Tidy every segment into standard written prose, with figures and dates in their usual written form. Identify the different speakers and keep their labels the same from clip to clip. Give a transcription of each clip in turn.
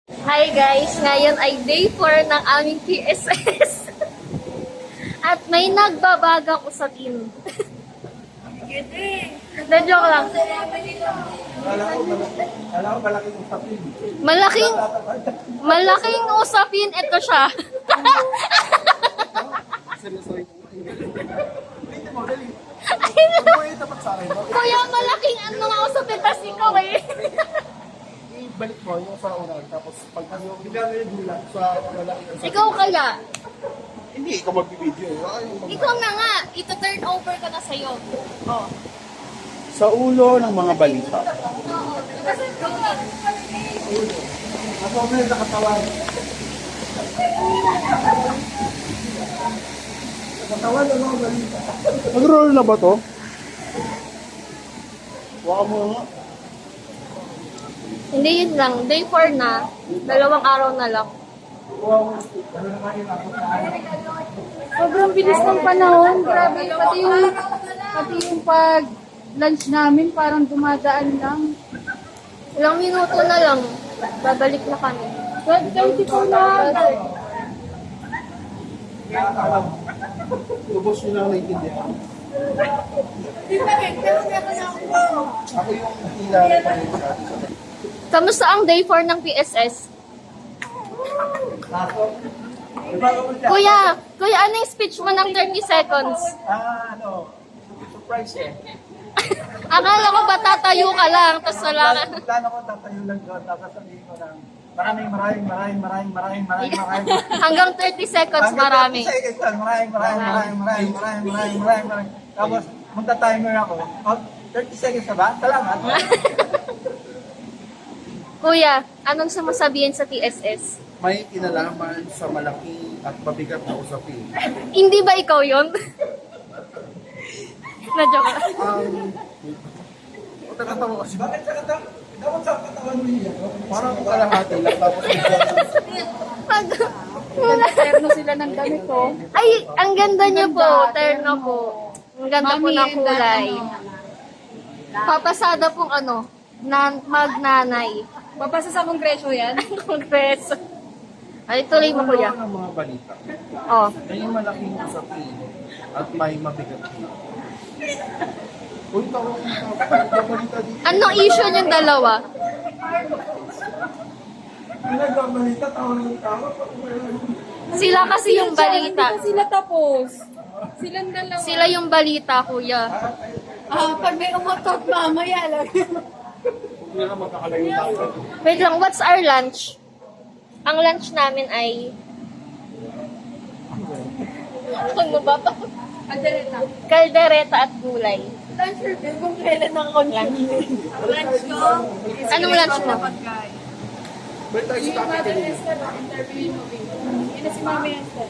Speaker 1: Hi guys! Ngayon ay day 4 ng aming PSS. At may nagbabagang usapin. Na joke lang.
Speaker 2: Alam ko malaking usapin.
Speaker 1: Malaking usapin. Ito siya.
Speaker 2: Seryosoy. Hindi mo, dali. Huwag mo itapat sa akin.
Speaker 1: Kuya, malaking ano nga usapin. Tapos ikaw eh.
Speaker 2: Ibalik mo yung sa una. Tapos pag bigyan mo yung gulat sa malaking usapin.
Speaker 1: Ikaw kaya.
Speaker 2: Hindi, ikaw magbibideo.
Speaker 1: Ikaw na nga. Ito turn over ka na sa'yo. Oh.
Speaker 2: Sa ulo ng mga balita. Ako mo yung nakatawan. Nakatawan ng mga balita. Nag-roll na ba to? Waka mo nga.
Speaker 1: Hindi yun lang. Day 4 na. 2 araw na lang.
Speaker 3: Sobrang bilis ng panahon. Grabe. Pati yung pag-lunch namin, parang dumadaan lang.
Speaker 1: Ilang minuto na lang. Babalik na kami.
Speaker 3: 12:34 na.
Speaker 2: Lubos nyo lang naintindihan. Ako yung hinari pa rin sa atin.
Speaker 1: Kamusta ang day 4 ng PSS? Kuya, ano yung speech mo ng 30 seconds?
Speaker 2: Surprise eh.
Speaker 1: Akala ko ba tatayo ka lang, tapos wala ka.
Speaker 2: Plano ko tatayo lang doon, tapos sabihin ko lang, maraming.
Speaker 1: Hanggang 30 seconds, marami.
Speaker 2: Maraming. Tapos, magta-timer ako. Oh, 30 seconds na ba? Salamat.
Speaker 1: Kuya, anong sumasabihin sa TSS?
Speaker 2: May kinalaman sa malaki at mabigat na usapin.
Speaker 1: Hindi ba ikaw yun? Na-joke lang.
Speaker 2: Nagkatawa kasi. Bakit sa katawa? Dapat sa katawan mo niya. Parang kalahati lang. Tapos
Speaker 3: Terno sila ng damit ko.
Speaker 1: Ay, ang ganda niyo po. Terno po. Ang ganda po ng kulay. Papasada pong ano, magnanay.
Speaker 3: Papasa sa kongreso yan.
Speaker 1: Kongreso. Ay, tuloy mo kuya.
Speaker 2: ng mga balita.
Speaker 1: Oh.
Speaker 2: May malaking usapin at may mabigat na. Uy, tawag mo balita dito.
Speaker 1: Anong issue yung dalawa?
Speaker 2: Pinagbabalita, tawag ng tao.
Speaker 1: Sila kasi yung balita.
Speaker 3: Hindi pa sila tapos. Silang dalawa.
Speaker 1: Sila yung balita, kuya.
Speaker 3: Pag may umatot mamaya lang.
Speaker 2: Huwag na magkakalayo tayo.
Speaker 1: Wait lang, what's our lunch? Ang lunch namin ay... Ano ba ito?
Speaker 3: Adereta.
Speaker 1: Kaldereta at gulay.
Speaker 3: Lunch review kung kailan ang lunch. Lunch ko.
Speaker 1: Anong lunch mo?
Speaker 2: Ba't tayo
Speaker 3: Yung
Speaker 2: sa topic
Speaker 3: Mother
Speaker 2: kanina?
Speaker 3: Esther, interview mo. Yun na si Mami Esther.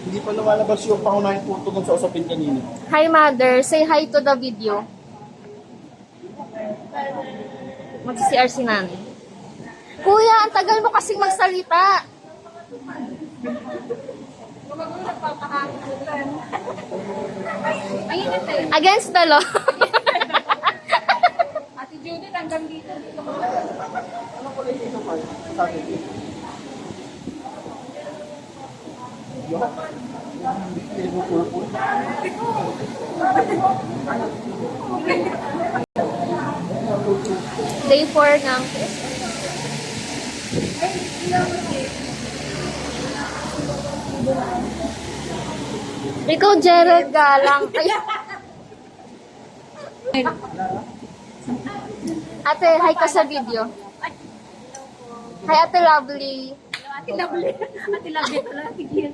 Speaker 2: Hindi pa lumalabas yung pangunahing punto dun sa usapin kanina.
Speaker 1: Hi, mother. Say hi to the video. Mag-CR si nanay. Kuya, ang tagal mo kasing magsalita.
Speaker 3: Ayun na tayo.
Speaker 1: Against the law.
Speaker 3: Ate Judith, hanggang dito.
Speaker 2: Ano ko lang ito pa? Sabi ko.
Speaker 1: Day 4 ng Ikaw, Jared Galang. Ay. Ate, hi ka sa video. Hi, Ate Lovely.
Speaker 3: Ate Lovely. Ate Lovely pala. Ate Kian.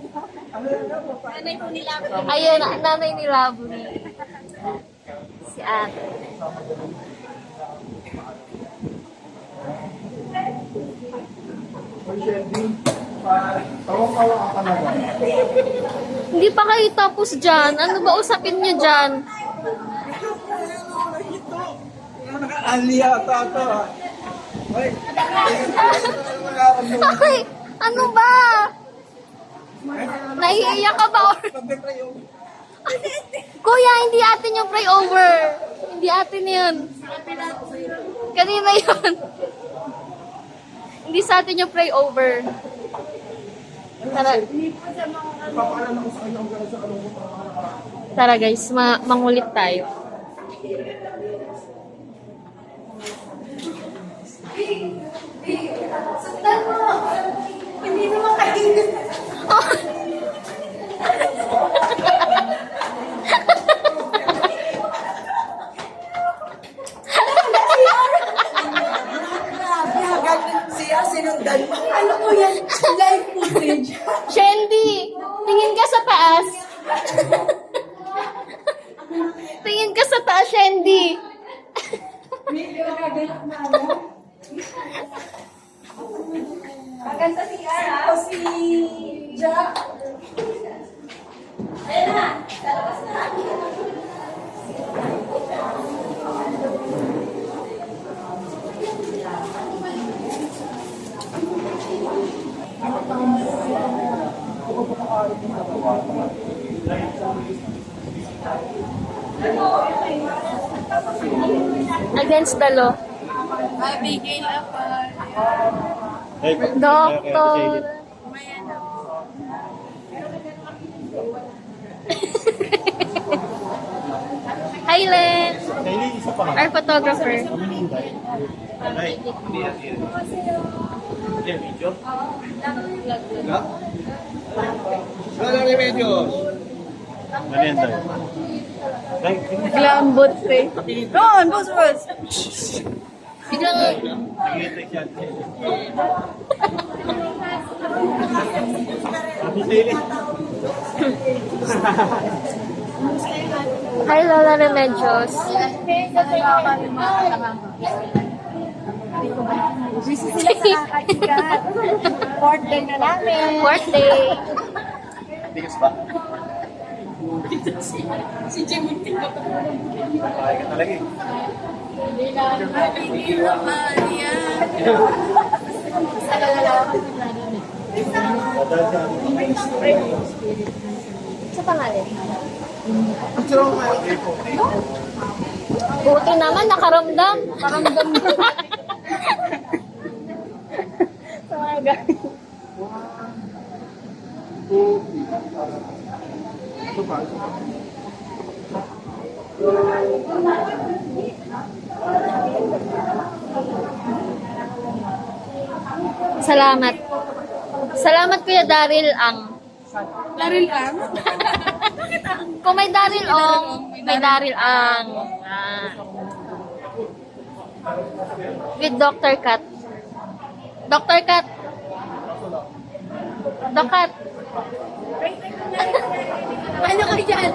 Speaker 3: Nanay ko ni Lovely.
Speaker 1: Ayun, nanay ni Lovely. Si Ate.
Speaker 2: Tawang-tawa ka talaga.
Speaker 1: Hindi pa kayo tapos dyan. Ano ba usapin niyo dyan?
Speaker 2: Naka-ali ata ito. Ay,
Speaker 1: Ay, ano ba? Nahihiya ka ba? Kuya, hindi atin yung pray over. Hindi atin yun. Kanina yun. Hindi sa atin yung pray over. Tara,
Speaker 2: Papaalala ko sa kanya kung gano'n sa kalungkot.
Speaker 1: tara guys, mangulit tayo.
Speaker 3: Hindi naman kainin. Grabe, hanggang siya sinundan mo. Ano ko yan? Live footage.
Speaker 1: Shendy, tingin ka sa taas. Tingin ka sa taas, Shendy.
Speaker 3: Medyo nagagalak na ano. Maganda si Ara. O si Ja. Ayan na. Lalabas na.
Speaker 1: Against the law.
Speaker 3: Abigail Apal.
Speaker 1: Doctor. Hi, Len.
Speaker 2: Kaya isa pa
Speaker 1: Our photographer.
Speaker 2: Ay, hindi yan. Video? Wala remedios. Merienda.
Speaker 1: Glambot eh.
Speaker 3: Doon, boss, boss.
Speaker 1: Biglang, hi, Lola Remedios.
Speaker 3: Busy sila sa kakakikat. Fourth day na namin.
Speaker 1: Fourth day.
Speaker 2: Tigas ba?
Speaker 3: Si Jimmy Tino.
Speaker 2: Kaya ka talaga eh.
Speaker 3: Abigail Apal. Yan.
Speaker 1: Sa pangalan.
Speaker 2: Picture mo kayo.
Speaker 1: Buti naman, nakaramdam.
Speaker 3: Paramdam mo. Sa mga galing.
Speaker 2: Ito pa.
Speaker 1: Salamat. Salamat, Kuya Daryl Ang.
Speaker 3: Laril lang.
Speaker 1: Kung may Daryl Ong, may Daryl Ang. Ah. With Dr. Kat. Dr. Kat. Dr. Kat.
Speaker 3: Ano ka dyan?